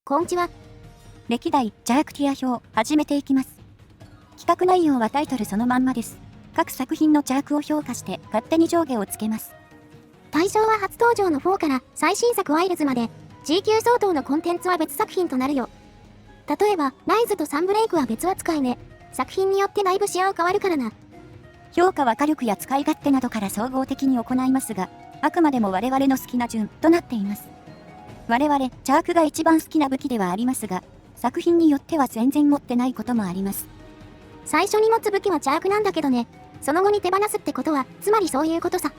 こんちは。歴代ジャークティア表始めていきます。企画内容はタイトルそのまんまです。各作品のジャークを評価して勝手に上下をつけます。対象は初登場の4から最新作ワイルズまで G 級相当のコンテンツは別作品となるよ。例えばライズとサンブレイクは別扱いね。作品によってだいぶ仕様変わるからな。評価は火力や使い勝手などから総合的に行いますが、あくまでも我々の好きな順となっています。我々ジャークが一番好きな武器ではありますが、作品によっては全然持ってないこともあります。最初に持つ武器はジャークなんだけどね、その後に手放すってことはつまりそういうことさ。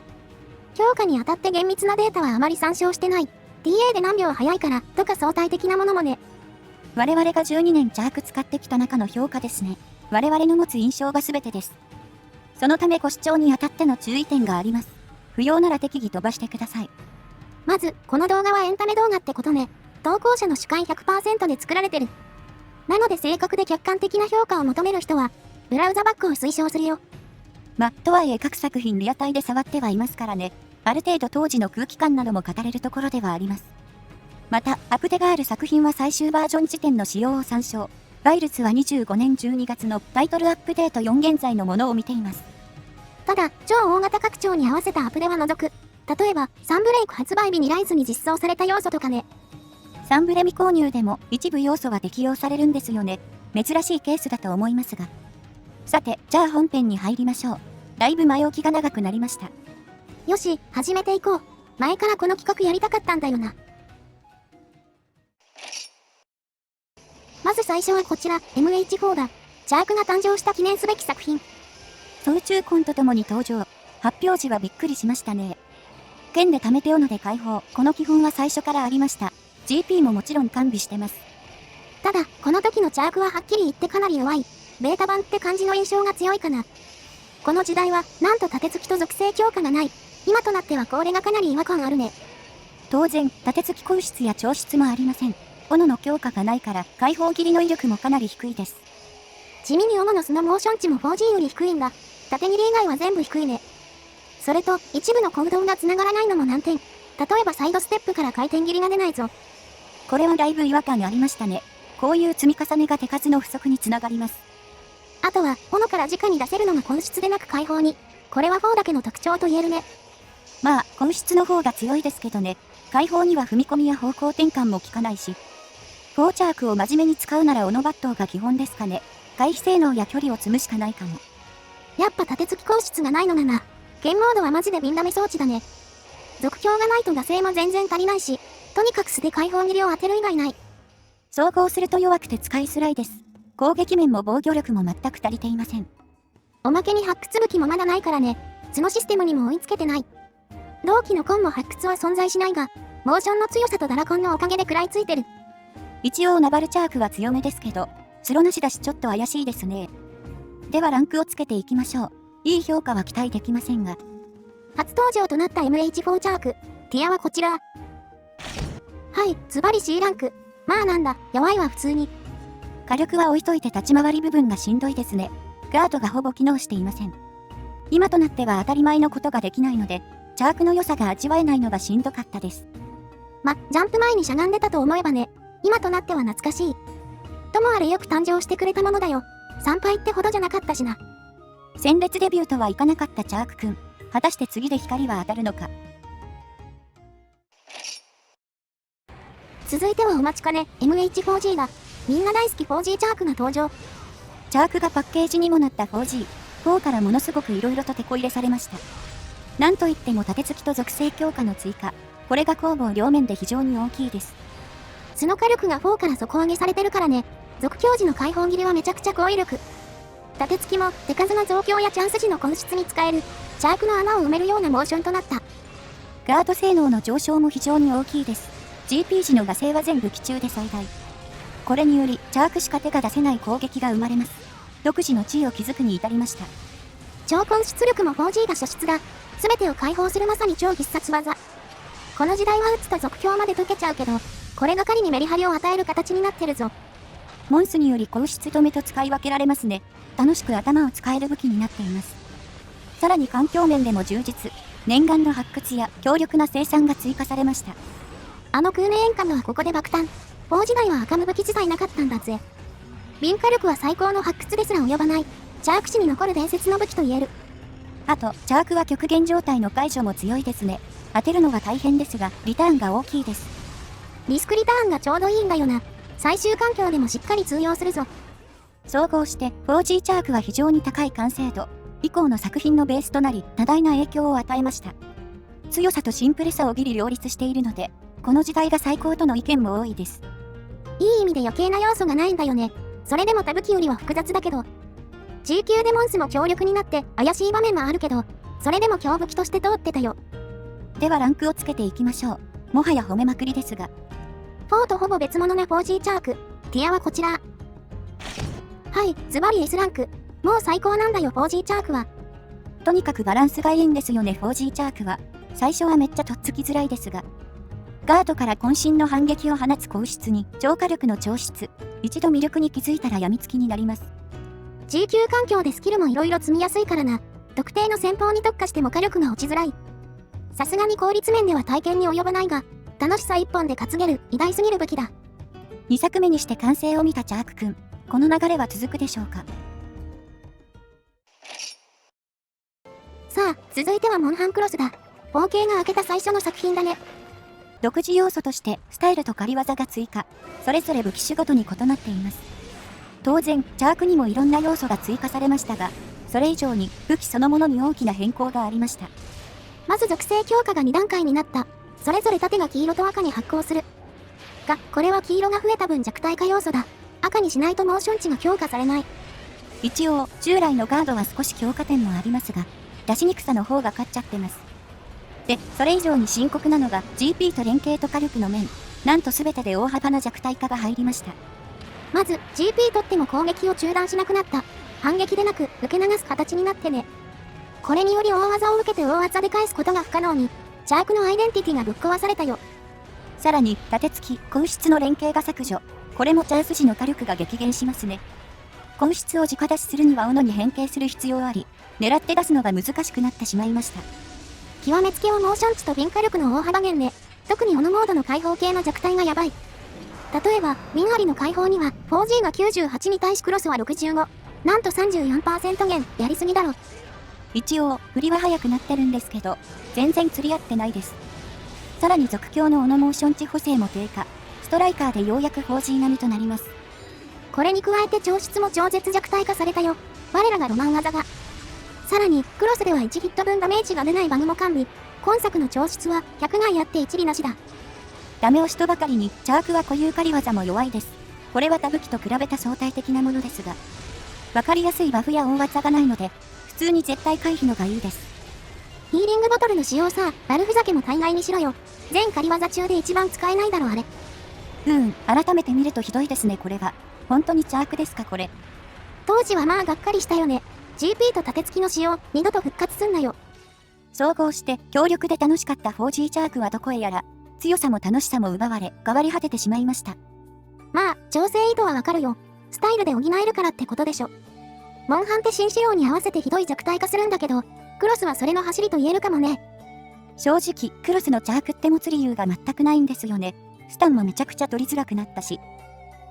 評価にあたって厳密なデータはあまり参照してない。TA で何秒早いからとか相対的なものもね。我々が12年ジャーク使ってきた中の評価ですね。我々の持つ印象が全てです。そのためご視聴にあたっての注意点があります。不要なら適宜飛ばしてください。まず、この動画はエンタメ動画ってことね。投稿者の主観 100% で作られてる。なので正確で客観的な評価を求める人は、ブラウザバックを推奨するよ。とはいえ各作品リアタイで触ってはいますからね。ある程度当時の空気感なども語れるところではあります。また、アプデがある作品は最終バージョン時点の仕様を参照。ワイルズは25年12月のタイトルアップデート4現在のものを見ています。ただ、超大型拡張に合わせたアプデは除く。例えば、サンブレイク発売日にライズに実装された要素とかね。サンブレ未購入でも一部要素は適用されるんですよね。珍しいケースだと思いますが。さて、じゃあ本編に入りましょう。だいぶ前置きが長くなりました。よし、始めていこう。前からこの企画やりたかったんだよな。まず最初はこちら、MH4 だ。ジャークが誕生した記念すべき作品。操縦コンとともに登場。発表時はびっくりしましたね。剣で貯めて斧で解放。この基本は最初からありました。GP ももちろん完備してます。ただ、この時のジャークははっきり言ってかなり弱い。ベータ版って感じの印象が強いかな。この時代は、なんと盾付きと属性強化がない。今となってはこれがかなり違和感あるね。当然、盾付き硬質や調質もありません。斧の強化がないから、解放切りの威力もかなり低いです。地味に斧のスノモーション値も 4G より低いんだ。盾切り以外は全部低いね。それと、一部の行動が繋がらないのも難点。例えばサイドステップから回転切りが出ないぞ。これはだいぶ違和感ありましたね。こういう積み重ねが手数の不足につながります。あとは、斧から直に出せるのが根質でなく解放に。これは4だけの特徴と言えるね。根質の方が強いですけどね。解放には踏み込みや方向転換も効かないし。4チャークを真面目に使うなら斧抜刀が基本ですかね。回避性能や距離を積むしかないかも。やっぱ盾付き硬質がないのなな。剣モードはマジでビンダメ装置だね。続強がないと惰性も全然足りないし、とにかく素で解放切りを当てる以外ない。総合すると弱くて使いづらいです。攻撃面も防御力も全く足りていません。おまけに発掘武器もまだないからね。角システムにも追いつけてない。同期のコンも発掘は存在しないが、モーションの強さとダラコンのおかげで食らいついてる。一応ナバルチャークは強めですけど、スロなしだしちょっと怪しいですね。ではランクをつけていきましょう。いい評価は期待できませんが。初登場となった MH4 チャーク。ティアはこちら。はい、ズバリ C ランク。なんだ、弱いわ普通に。火力は置いといて立ち回り部分がしんどいですね。ガードがほぼ機能していません。今となっては当たり前のことができないので、チャークの良さが味わえないのがしんどかったです。ジャンプ前にしゃがんでたと思えばね、今となっては懐かしい。ともあれよく誕生してくれたものだよ。参拝ってほどじゃなかったしな。鮮烈デビューとはいかなかったチャークくん。果たして次で光は当たるのか。続いてはお待ちかね、MH4G だ。みんな大好き 4G チャークが登場。チャークがパッケージにもなった 4G。4からものすごく色々と手こ入れされました。なんといっても盾付きと属性強化の追加。これが攻防両面で非常に大きいです。素の火力が4から底上げされてるからね。続強時の解放切りはめちゃくちゃ高威力。盾付きも手数の増強やチャンス時の根質に使える。チャークの穴を埋めるようなモーションとなった。ガード性能の上昇も非常に大きいです。GP 時の惰性は全武器中で最大。これにより、チャークしか手が出せない攻撃が生まれます。独自の地位を築くに至りました。超根質力も 4G が初出だ。全てを解放するまさに超必殺技。この時代は打つと続強まで解けちゃうけど、これが狩りにメリハリを与える形になってるぞ。モンスにより硬質止めと使い分けられますね。楽しく頭を使える武器になっています。さらに環境面でも充実。念願の発掘や強力な生産が追加されました。空明演歌のはここで爆誕。4時代は赤無武器自体なかったんだぜ。敏火力は最高の発掘ですら及ばない、チャーク史に残る伝説の武器と言える。あと、チャークは極限状態の解除も強いですね。当てるのが大変ですが、リターンが大きいです。リスクリターンがちょうどいいんだよな。最終環境でもしっかり通用するぞ。総合して、4G チャークは非常に高い完成度、以降の作品のベースとなり、多大な影響を与えました。強さとシンプルさをギリ両立しているので、この時代が最高との意見も多いです。いい意味で余計な要素がないんだよね。それでも他武器よりは複雑だけど。G 級デモンスも強力になって怪しい場面もあるけど、それでも強武器として通ってたよ。ではランクをつけていきましょう。もはや褒めまくりですが。4とほぼ別物な 4G チャーク。ティアはこちら。はい、ズバリ S ランク。もう最高なんだよ 4G チャークは。とにかくバランスがいいんですよね 4G チャークは。最初はめっちゃとっつきづらいですが。ガードから渾身の反撃を放つ硬質に超火力の超質。一度魅力に気づいたら病みつきになります。G 級環境でスキルも色々積みやすいからな。特定の戦法に特化しても火力が落ちづらい。さすがに効率面では体験に及ばないが、楽しさ一本で担げる偉大すぎる武器だ。2作目にして完成を見たチャークくん。この流れは続くでしょうか。さあ、続いてはモンハンクロスだ。4K が明けた最初の作品だね。独自要素としてスタイルと狩り技が追加。それぞれ武器種ごとに異なっています。当然、チャークにもいろんな要素が追加されましたが、それ以上に武器そのものに大きな変更がありました。まず属性強化が2段階になった。それぞれ盾が黄色と赤に発光する。が、これは黄色が増えた分弱体化要素だ。赤にしないとモーション値が強化されない。一応、従来のガードは少し強化点もありますが、出しにくさの方が勝っちゃってます。で、それ以上に深刻なのが GP と連携と火力の面。なんと全てで大幅な弱体化が入りました。まず、GP 取っても攻撃を中断しなくなった。反撃でなく、受け流す形になってね。これにより大技を受けて大技で返すことが不可能に、チャークのアイデンティティがぶっ壊されたよ。さらに、盾付き、硬質の連携が削除。これもチャンス時の火力が激減しますね。硬質を直出しするには斧に変形する必要あり、狙って出すのが難しくなってしまいました。極めつけはモーション値と敏火力の大幅減ね。特に斧モードの開放系の弱体がやばい。例えば、ウィンアリの開放には 4G が98に対しクロスは65。なんと 34% 減、やりすぎだろ。一応、振りは早くなってるんですけど、全然釣り合ってないです。さらに続強の斧モーション値補正も低下。ストライカーでようやく 4G 並みとなります。これに加えて超質も超絶弱体化されたよ。我らがロマン技が。さらに、クロスでは1ヒット分ダメージが出ないバグも完備。今作の超質は100害あって一理なしだ。ダメ押しとばかりに、チャークは固有狩り技も弱いです。これは他武器と比べた相対的なものですが、わかりやすいバフや大技がないので、普通に絶対回避のがいいです。ヒーリングボトルの使用さ、ラルフ酒も大概にしろよ。全狩り技中で一番使えないだろあれ。改めて見るとひどいですねこれは。本当にチャークですかこれ。当時はまあがっかりしたよね。GP と盾付きの使用、二度と復活すんなよ。総合して強力で楽しかった 4G チャークはどこへやら、強さも楽しさも奪われ、変わり果ててしまいました。まあ、調整意図はわかるよ。スタイルで補えるからってことでしょ。モンハンって新仕様に合わせてひどい弱体化するんだけど、クロスはそれの走りと言えるかもね。正直、クロスのチャークって持つ理由が全くないんですよね。スタンもめちゃくちゃ取りづらくなったし。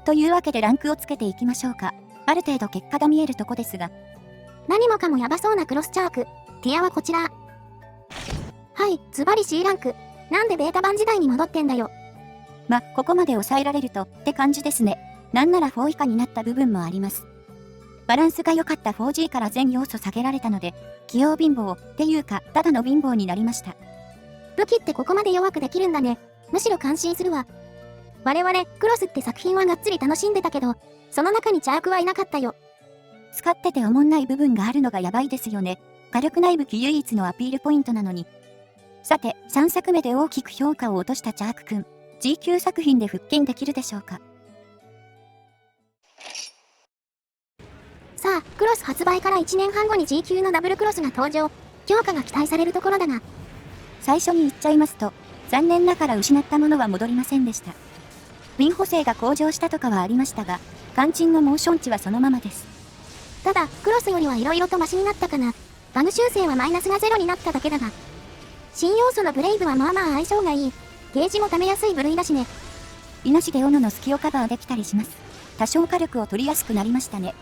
というわけでランクをつけていきましょうか。ある程度結果が見えるとこですが。何もかもヤバそうなクロスチャーク。ティアはこちら。はい、ズバリ C ランク。なんでベータ版時代に戻ってんだよ。ここまで抑えられるとって感じですね。なんなら4以下になった部分もあります。バランスが良かった 4G から全要素下げられたので、器用貧乏っていうか、ただの貧乏になりました。武器ってここまで弱くできるんだね。むしろ感心するわ。我々、クロスって作品はがっつり楽しんでたけど、その中にチャークはいなかったよ。使ってておもんない部分があるのがやばいですよね。火力ない武器唯一のアピールポイントなのに。さて、3作目で大きく評価を落としたチャークくん。G 級作品で復権できるでしょうか。さあ、クロス発売から1年半後に G 級のダブルクロスが登場。強化が期待されるところだが。最初に言っちゃいますと、残念ながら失ったものは戻りませんでした。ウィン補正が向上したとかはありましたが、肝心のモーション値はそのままです。ただ、クロスよりは色々とマシになったかな。バグ修正はマイナスがゼロになっただけだが。新要素のブレイブはまあまあ相性がいい。ゲージも貯めやすい部類だしね。稲重斧の隙をカバーできたりします。多少火力を取りやすくなりましたね。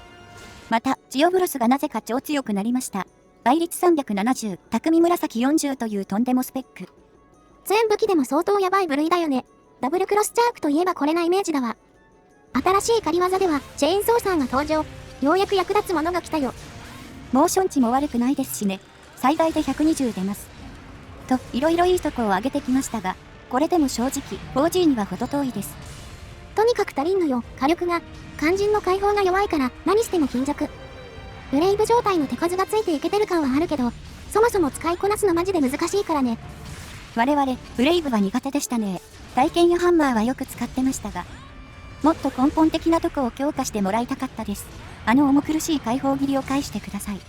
また、ジオブロスがなぜか超強くなりました。倍率370、匠紫40というとんでもスペック。全武器でも相当やばい部類だよね。ダブルクロスチャークといえばこれなイメージだわ。新しい狩り技ではチェーンソーサーが登場。ようやく役立つものが来たよ。モーション値も悪くないですしね。最大で120出ます。と、いろいろいいとこを上げてきましたが、これでも正直、4G には程遠いです。とにかく足りんのよ、火力が。肝心の解放が弱いから何しても貧弱。ブレイブ状態の手数がついていけてる感はあるけど、そもそも使いこなすのマジで難しいからね。我々、ブレイブは苦手でしたね。体験やハンマーはよく使ってましたが、もっと根本的なとこを強化してもらいたかったです。重苦しい解放切りを返してください。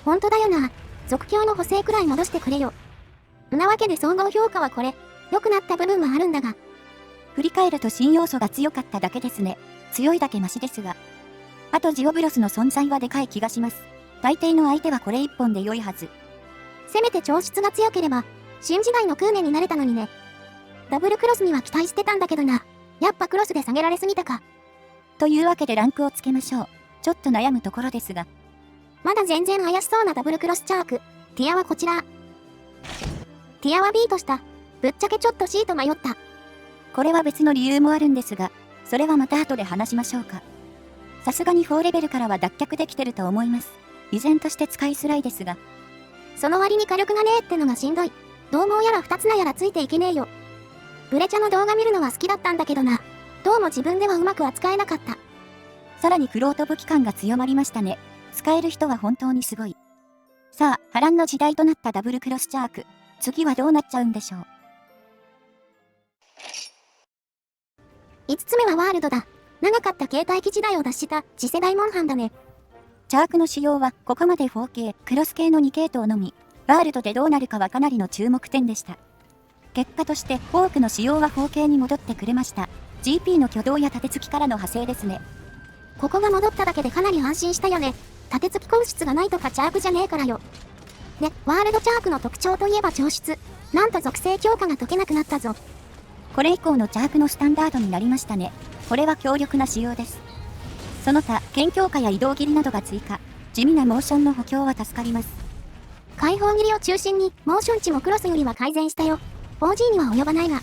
ほんとだよな。続強の補正くらい戻してくれよ。んなわけで総合評価はこれ。良くなった部分はあるんだが。振り返ると新要素が強かっただけですね。強いだけマシですが。あとジオブロスの存在はでかい気がします。大抵の相手はこれ一本で良いはず。せめて調質が強ければ、新時代のクーネになれたのにね。ダブルクロスには期待してたんだけどな。やっぱクロスで下げられすぎたか。というわけでランクをつけましょう。ちょっと悩むところですが。まだ全然怪しそうなダブルクロスチャーク。ティアはこちら。ティアは B とした。ぶっちゃけちょっと C と迷った。これは別の理由もあるんですが、それはまた後で話しましょうか。さすがに4レベルからは脱却できてると思います。依然として使いづらいですが。その割に火力がねえってのがしんどい。獰猛やら二つなやらついていけねえよ。ブレチャの動画見るのは好きだったんだけどな。どうも自分ではうまく扱えなかった。さらにクロート武器感が強まりましたね。使える人は本当にすごい。さあ、波乱の時代となったダブルクロスチャーク。次はどうなっちゃうんでしょう。5つ目はワールドだ。長かった携帯機時代を脱した次世代モンハンだね。チャークの仕様はここまで 4K、クロス系の2系統のみ。ワールドでどうなるかはかなりの注目点でした。結果としてフォークの仕様は 4K に戻ってくれました。GP の挙動や盾付きからの派生ですね。ここが戻っただけでかなり安心したよね。盾付き硬質がないとかチャークじゃねえからよ。で、ワールドチャークの特徴といえば調質。なんと属性強化が解けなくなったぞ。これ以降のチャークのスタンダードになりましたね。これは強力な仕様です。その他、剣強化や移動切りなどが追加。地味なモーションの補強は助かります。解放切りを中心に、モーション値もクロスよりは改善したよ。4G には及ばないが。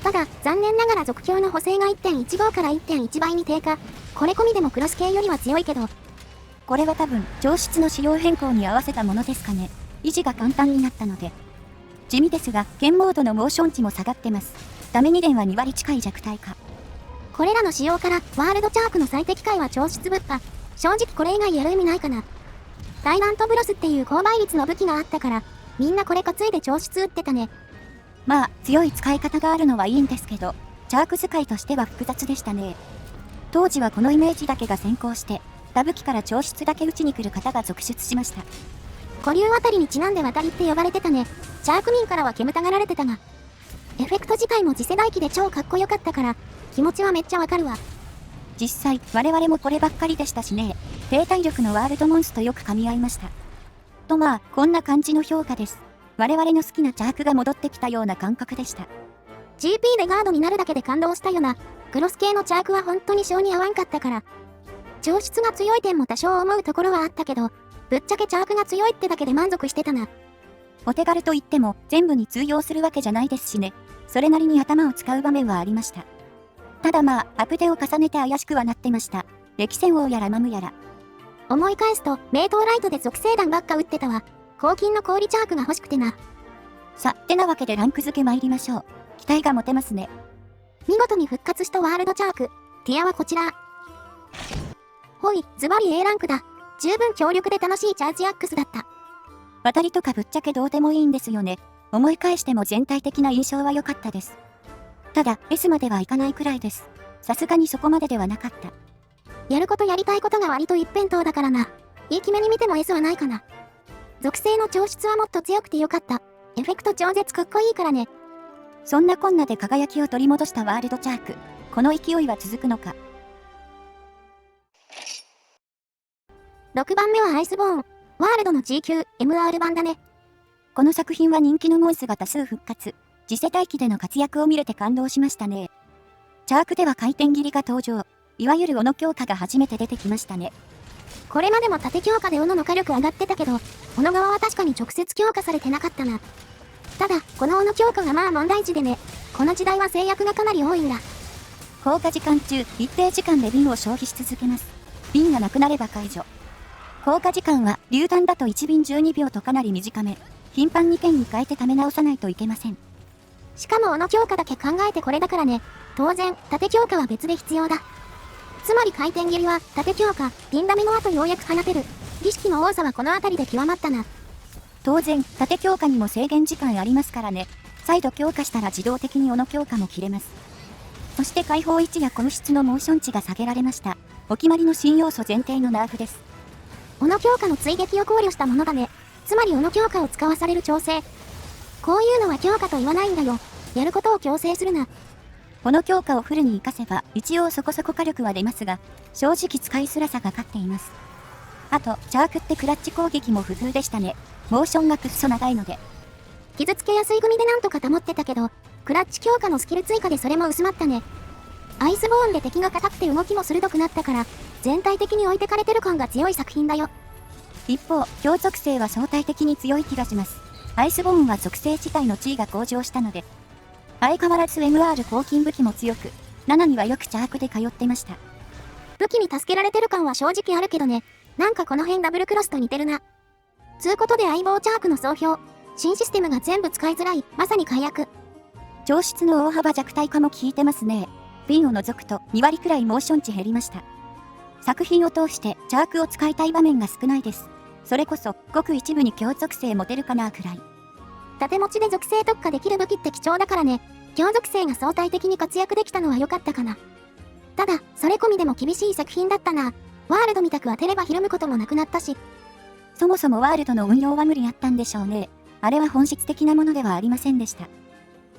ただ、残念ながら続強の補正が 1.15 から 1.1 倍に低下。これ込みでもクロス系よりは強いけど。これは多分、上質の仕様変更に合わせたものですかね。維持が簡単になったので。地味ですが、剣モードのモーション値も下がってます。ダメ2連は2割近い弱体化。これらの仕様から、ワールドチャークの最適解は調質ぶっ破。正直これ以外やる意味ないかな。大乱とブロスっていう高倍率の武器があったから、みんなこれ担いで調質打ってたね。まあ、強い使い方があるのはいいんですけど、チャーク使いとしては複雑でしたね。当時はこのイメージだけが先行して、他武器から調質だけ打ちに来る方が続出しました。古流あたりにちなんで渡りって呼ばれてたね。チャーク民からは煙たがられてたが。エフェクト自体も次世代機で超かっこよかったから、気持ちはめっちゃわかるわ。実際、我々もこればっかりでしたしね。低体力のワールドモンスとよく噛み合いました。とまあ、こんな感じの評価です。我々の好きなチャークが戻ってきたような感覚でした。GP でガードになるだけで感動したよな。クロス系のチャークは本当に性に合わんかったから。調質が強い点も多少思うところはあったけど、ぶっちゃけチャークが強いってだけで満足してたな。お手軽といっても全部に通用するわけじゃないですしね。それなりに頭を使う場面はありました。ただまあ、アップデを重ねて怪しくはなってました。歴戦王やらマムやら。思い返すと、名刀ライトで属性弾ばっか打ってたわ。黄金の氷チャークが欲しくてな。さ、てなわけでランク付け参りましょう。期待が持てますね。見事に復活したワールドチャーク。ティアはこちら。ほい、ズバリ A ランクだ。十分強力で楽しいチャージアックスだった。渡りとかぶっちゃけどうでもいいんですよね。思い返しても全体的な印象は良かったです。ただ、S まではいかないくらいです。さすがにそこまでではなかった。やることやりたいことが割と一辺倒だからな。いい決めに見ても S はないかな。属性の調質はもっと強くてよかった。エフェクト超絶かっこいいからね。そんなこんなで輝きを取り戻したワールドチャーク。この勢いは続くのか。6番目はアイスボーン。ワールドの G 級 MR 版だね。この作品は人気のモンスが多数復活。次世代機での活躍を見れて感動しましたね。チャークでは回転斬りが登場。いわゆる斧強化が初めて出てきましたね。これまでも縦強化で斧の火力上がってたけど、斧側は確かに直接強化されてなかったな。ただ、この斧強化がまあ問題児でね、この時代は制約がかなり多いんだ。効果時間中、一定時間で瓶を消費し続けます。瓶がなくなれば解除。効果時間は、榴弾だと1瓶12秒とかなり短め。頻繁に剣に変えて貯め直さないといけません。しかも斧強化だけ考えてこれだからね、当然、縦強化は別で必要だ。つまり回転斬りは、縦強化、銀ダメの後ようやく放てる。儀式の多さはこの辺りで極まったな。当然、縦強化にも制限時間ありますからね。再度強化したら自動的に斧強化も切れます。そして解放位置や攻質のモーション値が下げられました。お決まりの新要素前提のナーフです。斧強化の追撃を考慮したものだね。つまり斧強化を使わされる調整。こういうのは強化と言わないんだよ。やることを強制するな。斧強化をフルに活かせば、一応そこそこ火力は出ますが、正直使いづらさが勝っています。あと、チャークってクラッチ攻撃も不風でしたね。モーションがくっそ長いので。傷つけやすい組でなんとか保ってたけど、クラッチ強化のスキル追加でそれも薄まったね。アイスボーンで敵が硬くて動きも鋭くなったから、全体的に置いてかれてる感が強い作品だよ。一方、強属性は相対的に強い気がします。アイスボーンは属性自体の地位が向上したので、相変わらず MR 抗菌武器も強く、7にはよくチャークで通ってました。武器に助けられてる感は正直あるけどね、なんかこの辺ダブルクロスと似てるな。つうことで相棒チャークの総評、新システムが全部使いづらい、まさに解約。調質の大幅弱体化も効いてますね。瓶を除くと2割くらいモーション値減りました。作品を通してチャークを使いたい場面が少ないです。それこそ、ごく一部に強属性持てるかなくらい。盾持ちで属性特化できる武器って貴重だからね、強属性が相対的に活躍できたのは良かったかな。ただ、それ込みでも厳しい作品だったな。ワールドみたく当てればひるむこともなくなったし。そもそもワールドの運用は無理あったんでしょうね。あれは本質的なものではありませんでした。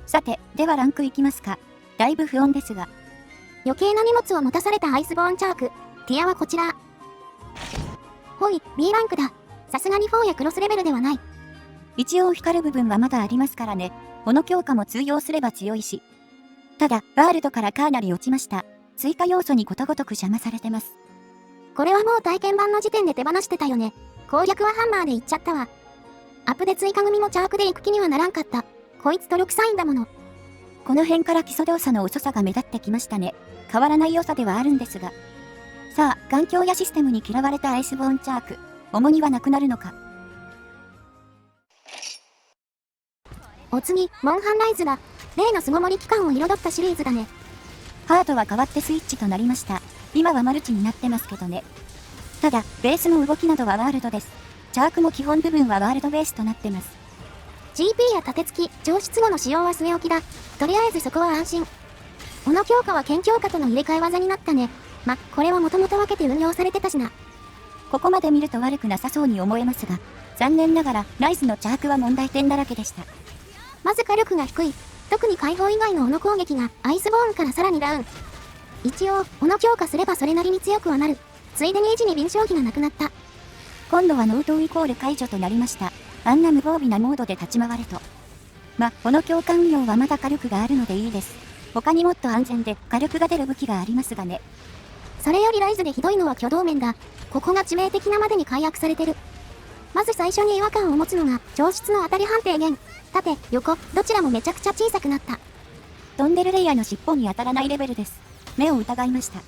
さて、ではランクいきますか。だいぶ不穏ですが。余計な荷物を持たされたアイスボーンチャーク。ティアはこちら。ほい、B ランクだ。さすがに4やクロスレベルではない。一応光る部分はまだありますからね。斧強化も通用すれば強いし。ただ、ワールドからかなり落ちました。追加要素にことごとく邪魔されてます。これはもう体験版の時点で手放してたよね。攻略はハンマーでいっちゃったわ。アップで追加組もチャークで行く気にはならんかった。こいつと6サインだもの。この辺から基礎動作の遅さが目立ってきましたね。変わらない良さではあるんですが。さあ、環境やシステムに嫌われたアイスボーンチャーク。重荷はなくなるのか。お次、モンハンライズだ。例の巣ごもり期間を彩ったシリーズだね。ハードは変わってスイッチとなりました。今はマルチになってますけどね。ただ、ベースの動きなどはワールドです。チャークも基本部分はワールドベースとなってます。GP や盾付き、上質後の使用は据え置きだ。とりあえずそこは安心。斧強化は剣強化との入れ替え技になったね。ま、これはもともと分けて運用されてたしな。ここまで見ると悪くなさそうに思えますが、残念ながら、ライズのチャークは問題点だらけでした。まず火力が低い。特に解放以外の斧攻撃がアイスボーンからさらにダウン。一応、斧強化すればそれなりに強くはなる。ついでに維持に臨床費がなくなった。今度は納刀イコール解除となりました。あんな無防備なモードで立ち回ると。斧強化運用はまだ火力があるのでいいです。他にもっと安全で火力が出る武器がありますがね。それよりライズでひどいのは挙動面だ。ここが致命的なまでに解約されてる。まず最初に違和感を持つのが、上質の当たり判定減。縦、横、どちらもめちゃくちゃ小さくなった。飛んでるレイヤーの尻尾に当たらないレベルです。目を疑いました。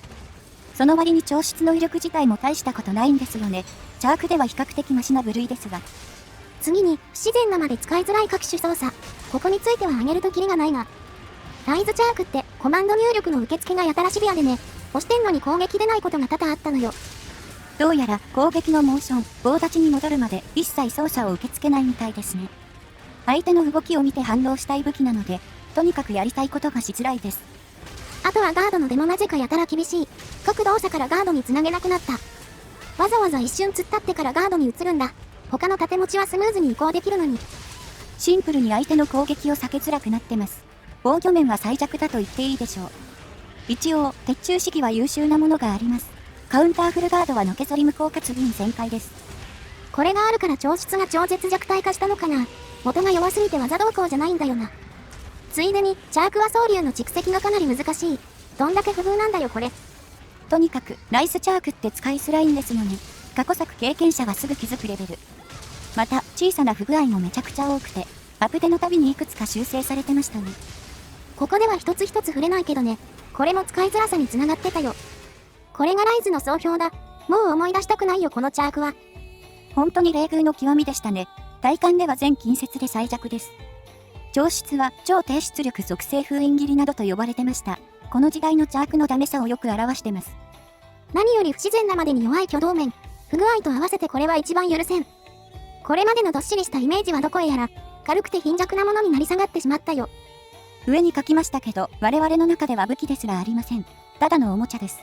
その割に調質の威力自体も大したことないんですよね。チャークでは比較的マシな部類ですが。次に、不自然なまで使いづらい各種操作。ここについては挙げるとキリがないが。ライズチャークってコマンド入力の受付がやたらシビアでね、押してんのに攻撃出ないことが多々あったのよ。どうやら攻撃のモーション、棒立ちに戻るまで一切操作を受け付けないみたいですね。相手の動きを見て反応したい武器なので、とにかくやりたいことがしづらいです。あとはガードの出もなぜかやたら厳しい。各動作からガードにつなげなくなった。わざわざ一瞬突っ立ってからガードに移るんだ。他の盾持ちはスムーズに移行できるのに。シンプルに相手の攻撃を避けづらくなってます。防御面は最弱だと言っていいでしょう。一応、鉄柱式は優秀なものがあります。カウンターフルガードはのけぞり無効かつ銀全開です。これがあるから調質が超絶弱体化したのかな。元が弱すぎて技動向じゃないんだよな。ついでに、チャークは総流の蓄積がかなり難しい。どんだけ不遇なんだよこれ。とにかく、ライスチャークって使いづらいんですよね。過去作経験者はすぐ気づくレベル。また、小さな不具合もめちゃくちゃ多くて、アップデのたびにいくつか修正されてましたね。ここでは一つ一つ触れないけどね、これも使いづらさにつながってたよ。これがライズの総評だ。もう思い出したくないよこのチャークは。本当に冷遇の極みでしたね。体感では全近接で最弱です。調出は超低出力属性封印切りなどと呼ばれてました。この時代のチャークのダメさをよく表してます。何より不自然なまでに弱い挙動面、不具合と合わせてこれは一番許せん。これまでのどっしりしたイメージはどこへやら、軽くて貧弱なものになり下がってしまったよ。上に書きましたけど、我々の中では武器ですらありません。ただのおもちゃです。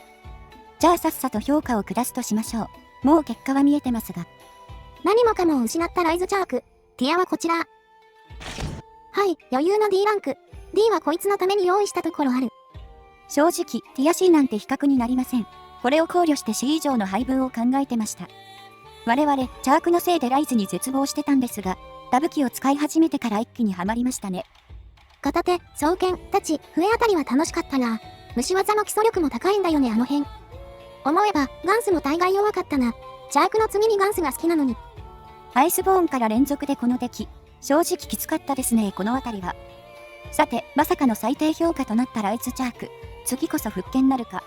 じゃあさっさと評価を下すとしましょう。もう結果は見えてますが。何もかもを失ったライズチャーク。ティアはこちら。はい、余裕の D ランク。D はこいつのために用意したところある。正直、ティア C なんて比較になりません。これを考慮して C 以上の配分を考えてました。我々、チャークのせいでライズに絶望してたんですが、打武器を使い始めてから一気にはまりましたね。片手、双剣、太刀、笛あたりは楽しかったが、虫技の基礎力も高いんだよねあの辺。思えば、ガンスも大概弱かったな。チャークの次にガンスが好きなのに。アイスボーンから連続でこの出来、正直きつかったですねこの辺りは。さて、まさかの最低評価となったライズチャーク。次こそ復権なるか。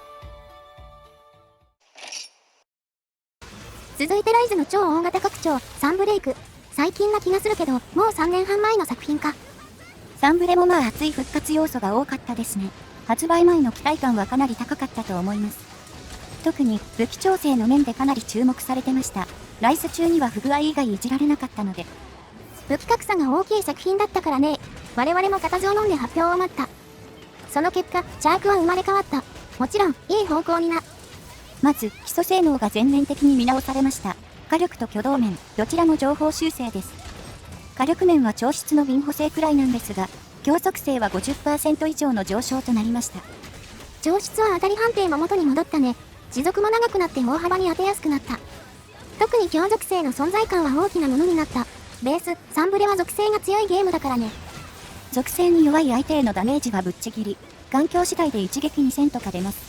続いてライズの超大型拡張、サンブレイク。最近な気がするけど、もう3年半前の作品か。サンブレもまあ熱い復活要素が多かったですね。発売前の期待感はかなり高かったと思います。特に武器調整の面でかなり注目されてました。ライス中には不具合以外いじられなかったので。武器格差が大きい作品だったからね。我々も固唾を飲んで発表を待った。その結果、チャークは生まれ変わった。もちろん、いい方向にな。まず、基礎性能が全面的に見直されました。火力と挙動面、どちらも情報修正です。火力面は調出の瓶補正くらいなんですが、強速性は 50% 以上の上昇となりました。調出は当たり判定も元に戻ったね。持続も長くなって大幅に当てやすくなった。特に強属性の存在感は大きなものになった。ベース、サンブレは属性が強いゲームだからね。属性に弱い相手へのダメージはぶっちぎり、環境次第で一撃2000とか出ます。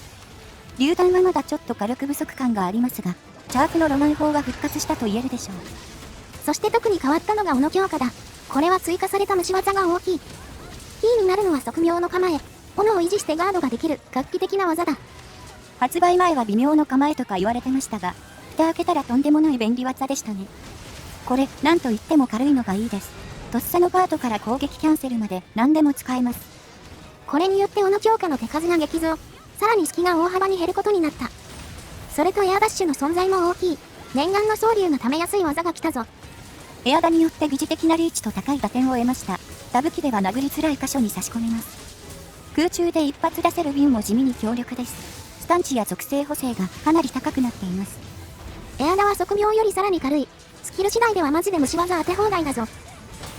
榴弾はまだちょっと火力不足感がありますが、チャークのロマン砲が復活したと言えるでしょう。そして特に変わったのが斧強化だ。これは追加された虫技が大きい。キーになるのは側面の構え。斧を維持してガードができる画期的な技だ。発売前は微妙の構えとか言われてましたが、蓋開けたらとんでもない便利技でしたね。これ、なんといっても軽いのがいいです。とっさのパートから攻撃キャンセルまで何でも使えます。これによって斧強化の手数が激増。さらに隙が大幅に減ることになった。それとエアダッシュの存在も大きい。念願の総流が溜めやすい技が来たぞ。エアダによって疑似的なリーチと高い打点を得ました。打武器では殴りづらい箇所に差し込めます。空中で一発出せる瓶も地味に強力です。スタンチや属性補正がかなり高くなっています。エアダは側面よりさらに軽い。スキル次第ではマジで虫技当て放題だぞ。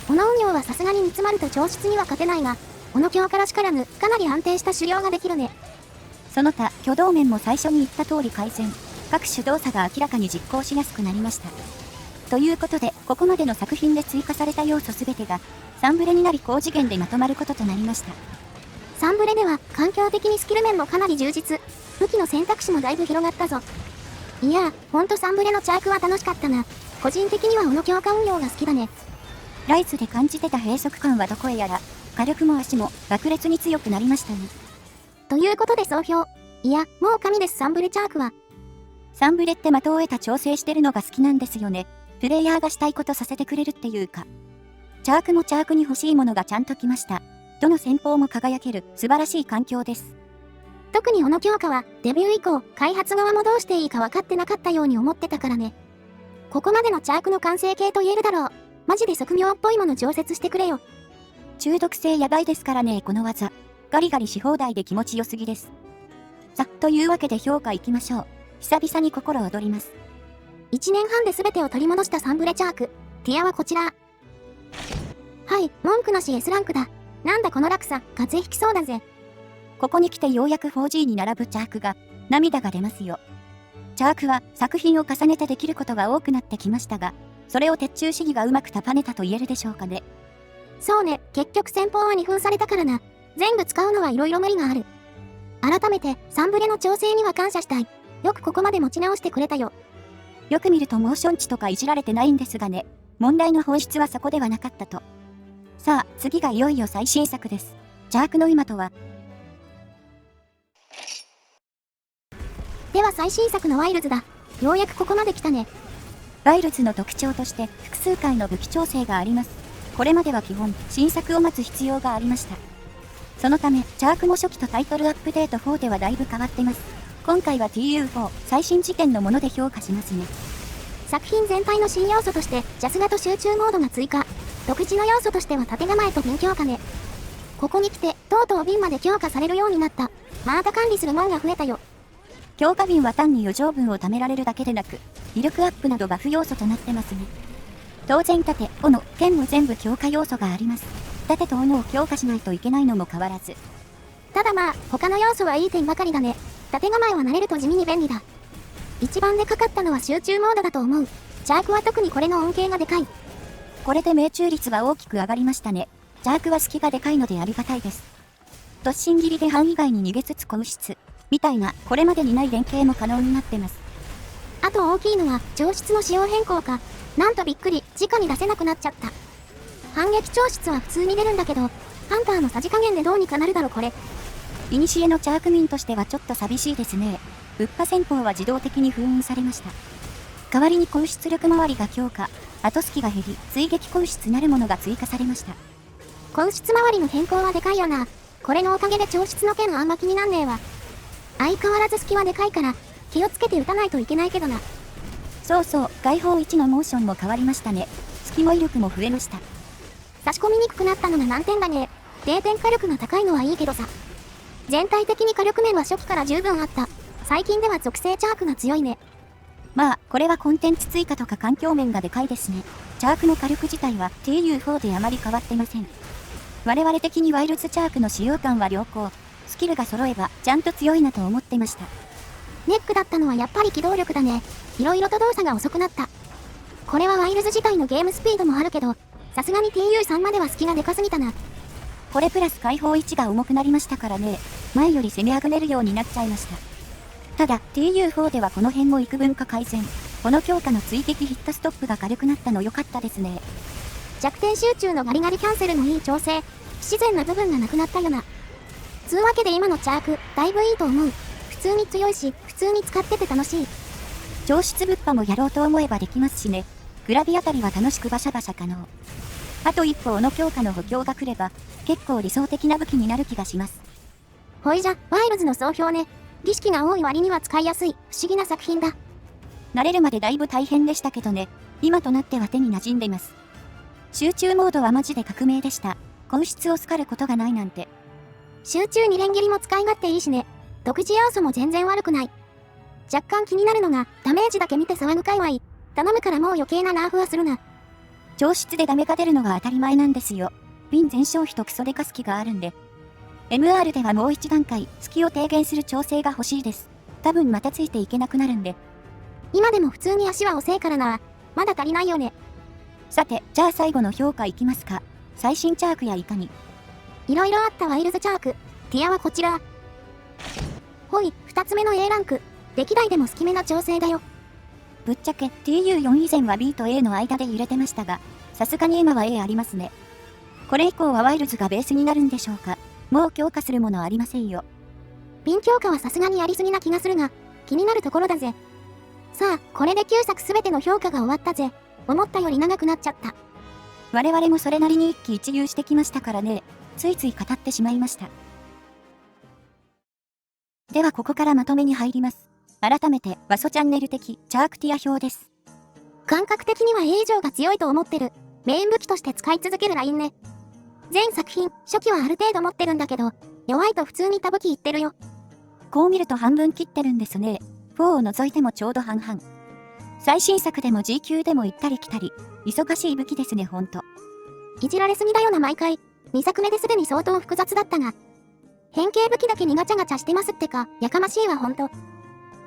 斧運用はさすがに煮詰まると調出には勝てないが、斧強からしからぬかなり安定した狩猟ができるね。その他、挙動面も最初に言った通り改善。各種動作が明らかに実行しやすくなりました。ということで、ここまでの作品で追加された要素すべてが、サンブレになり高次元でまとまることとなりました。サンブレでは環境的にスキル面もかなり充実。武器の選択肢もだいぶ広がったぞ。いやー、ほんとサンブレのチャークは楽しかったな。個人的には斧強化運用が好きだね。ライズで感じてた閉塞感はどこへやら、火力も足も爆裂に強くなりましたね。ということで総評。いや、もう神ですサンブレチャークは。サンブレって的を得た調整してるのが好きなんですよね。プレイヤーがしたいことさせてくれるっていうか。チャークもチャークに欲しいものがちゃんと来ました。どの戦法も輝ける素晴らしい環境です。特に斧強化はデビュー以降、開発側もどうしていいか分かってなかったように思ってたからね。ここまでのチャークの完成形と言えるだろう。マジで側面っぽいもの常設してくれよ。中毒性やばいですからねこの技。ガリガリし放題で気持ちよすぎです。さあ、というわけで評価いきましょう。久々に心躍ります。1年半で全てを取り戻したサンブレチャーク。ティアはこちら。はい、文句なし S ランクだ。なんだこの落差、風邪ひきそうだぜ。ここに来てようやく 4G に並ぶチャークが、涙が出ますよ。チャークは作品を重ねてできることが多くなってきましたが、それを鉄柱主義がうまく束ねたと言えるでしょうかね。そうね、結局先方は二分されたからな。全部使うのはいろいろ無理がある。改めてサンブレの調整には感謝したい。よくここまで持ち直してくれたよ。よく見るとモーション値とかいじられてないんですがね。問題の本質はそこではなかったと。さあ、次がいよいよ最新作です。邪悪の今とは。では最新作のワイルズだ。ようやくここまで来たね。ワイルズの特徴として複数回の武器調整があります。これまでは基本、新作を待つ必要がありました。そのため、邪悪も初期とタイトルアップデート4ではだいぶ変わってます。今回は TU4 最新時点のもので評価しますね。作品全体の新要素としてジャスガと集中モードが追加。独自の要素としては縦構えと瓶強化ね。ここに来てとうとう瓶まで強化されるようになった。また管理するもんが増えたよ。強化瓶は単に余剰分を貯められるだけでなく、威力アップなどバフ要素となってますね。当然盾、斧、剣も全部強化要素があります。盾と斧を強化しないといけないのも変わらず。ただまあ他の要素はいい点ばかりだね。縦構えは慣れると地味に便利だ。一番でかかったのは集中モードだと思う。邪悪は特にこれの恩恵がでかい。これで命中率は大きく上がりましたね。邪悪は隙がでかいのでありがたいです。突進切りで範囲外に逃げつつ攻出。みたいな、これまでにない連携も可能になってます。あと大きいのは調室の仕様変更か。なんとびっくり、直に出せなくなっちゃった。反撃調室は普通に出るんだけど、ハンターのさじ加減でどうにかなるだろこれ。古の邪悪民としてはちょっと寂しいですね。物破戦法は自動的に封印されました。代わりに攻出力周りが強化、後隙が減り、追撃攻出なるものが追加されました。攻出周りの変更はでかいよな。これのおかげで調室の剣あんま気になんねえわ。相変わらず隙はでかいから、気をつけて撃たないといけないけどな。そうそう、外砲1のモーションも変わりましたね。隙も威力も増えました。差し込みにくくなったのが難点だね。定点火力が高いのはいいけどさ。全体的に火力面は初期から十分あった。最近では属性チャークが強いね。まあ、これはコンテンツ追加とか環境面がでかいですね。チャークの火力自体は TU4 であまり変わってません。我々的にワイルズチャークの使用感は良好。スキルが揃えばちゃんと強いなと思ってました。ネックだったのはやっぱり機動力だね。いろいろと動作が遅くなった。これはワイルズ自体のゲームスピードもあるけど、さすがに TU3 までは隙がでかすぎたな。これプラス解放1が重くなりましたからね。前より攻めあぐれるようになっちゃいました。ただ TU4 ではこの辺も幾分か改善。この強化の追撃ヒットストップが軽くなったの良かったですね。弱点集中のガリガリキャンセルのいい調整。不自然な部分がなくなったよな。つうわけで今のチャーク、だいぶいいと思う。普通に強いし、普通に使ってて楽しい。調出物販もやろうと思えばできますしね。グラビあたりは楽しくバシャバシャ可能。あと一歩の強化の補強が来れば、結構理想的な武器になる気がします。ほいじゃ、ワイルズの総評ね。儀式が多い割には使いやすい、不思議な作品だ。慣れるまでだいぶ大変でしたけどね。今となっては手に馴染んでます。集中モードはマジで革命でした。根質を好かることがないなんて。集中2連切りも使い勝手いいしね。独自要素も全然悪くない。若干気になるのが、ダメージだけ見て騒ぐ界隈。頼むからもう余計なナーフはするな。調室でダメが出るのが当たり前なんですよ。瓶全消費とクソデカ隙があるんで。MR ではもう一段階、隙を低減する調整が欲しいです。多分またついていけなくなるんで。今でも普通に足は遅えからな。まだ足りないよね。さて、じゃあ最後の評価いきますか。最新チャークやいかに。いろいろあったワイルズチャーク。ティアはこちら。ほい、2つ目の A ランク。歴代でも好きめな調整だよ。ぶっちゃけ TU4 以前は B と A の間で揺れてましたが、さすがに今は A ありますね。これ以降はワイルズがベースになるんでしょうか。もう強化するものありませんよ。瓶強化はさすがにやりすぎな気がするが、気になるところだぜ。さあ、これで9作すべての評価が終わったぜ。思ったより長くなっちゃった。我々もそれなりに一喜一憂してきましたからね。ついつい語ってしまいました。ではここからまとめに入ります。改めて、ワソチャンネル的チャークティア表です。感覚的には A 以上が強いと思ってる。メイン武器として使い続けるラインね。全作品、初期はある程度持ってるんだけど、弱いと普通に他武器いってるよ。こう見ると半分切ってるんですね。4を除いてもちょうど半々。最新作でも G 級でも行ったり来たり、忙しい武器ですねほんと。いじられすぎだよな毎回。2作目ですでに相当複雑だったが。変形武器だけにガチャガチャしてますってか、やかましいわほんと。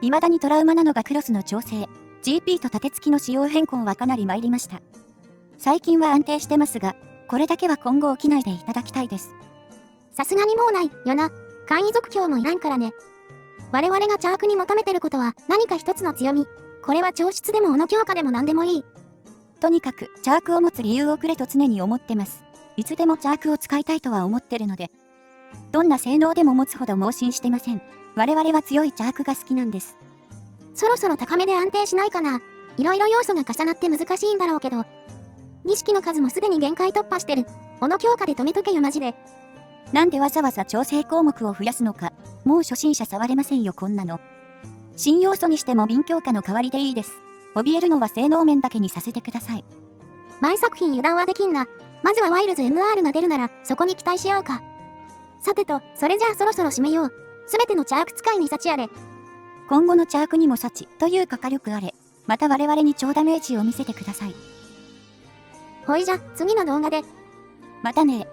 未だにトラウマなのがクロスの調整。GP と盾付きの仕様変更はかなり参りました。最近は安定してますが、これだけは今後起きないでいただきたいです。さすがにもうない、よな。簡易続興もいらんからね。我々が邪悪に求めてることは何か一つの強み。これは調出でも斧強化でも何でもいい。とにかく邪悪を持つ理由をくれと常に思ってます。いつでも邪悪を使いたいとは思ってるので。どんな性能でも持つほど盲信してません。我々は強い邪悪が好きなんです。そろそろ高めで安定しないかな。いろいろ要素が重なって難しいんだろうけど。儀式の数もすでに限界突破してる。斧強化で止めとけよマジで。なんでわざわざ調整項目を増やすのか。もう初心者触れませんよこんなの。新要素にしても敏強化の代わりでいいです。怯えるのは性能面だけにさせてください。前作品油断はできんな。まずはワイルズ MR が出るならそこに期待しようか。さてと、それじゃあそろそろ締めよう。すべての邪悪使いに幸あれ。今後の邪悪にも幸というか火力あれ。また我々に超ダメージを見せてください。ほいじゃ、次の動画で。またね。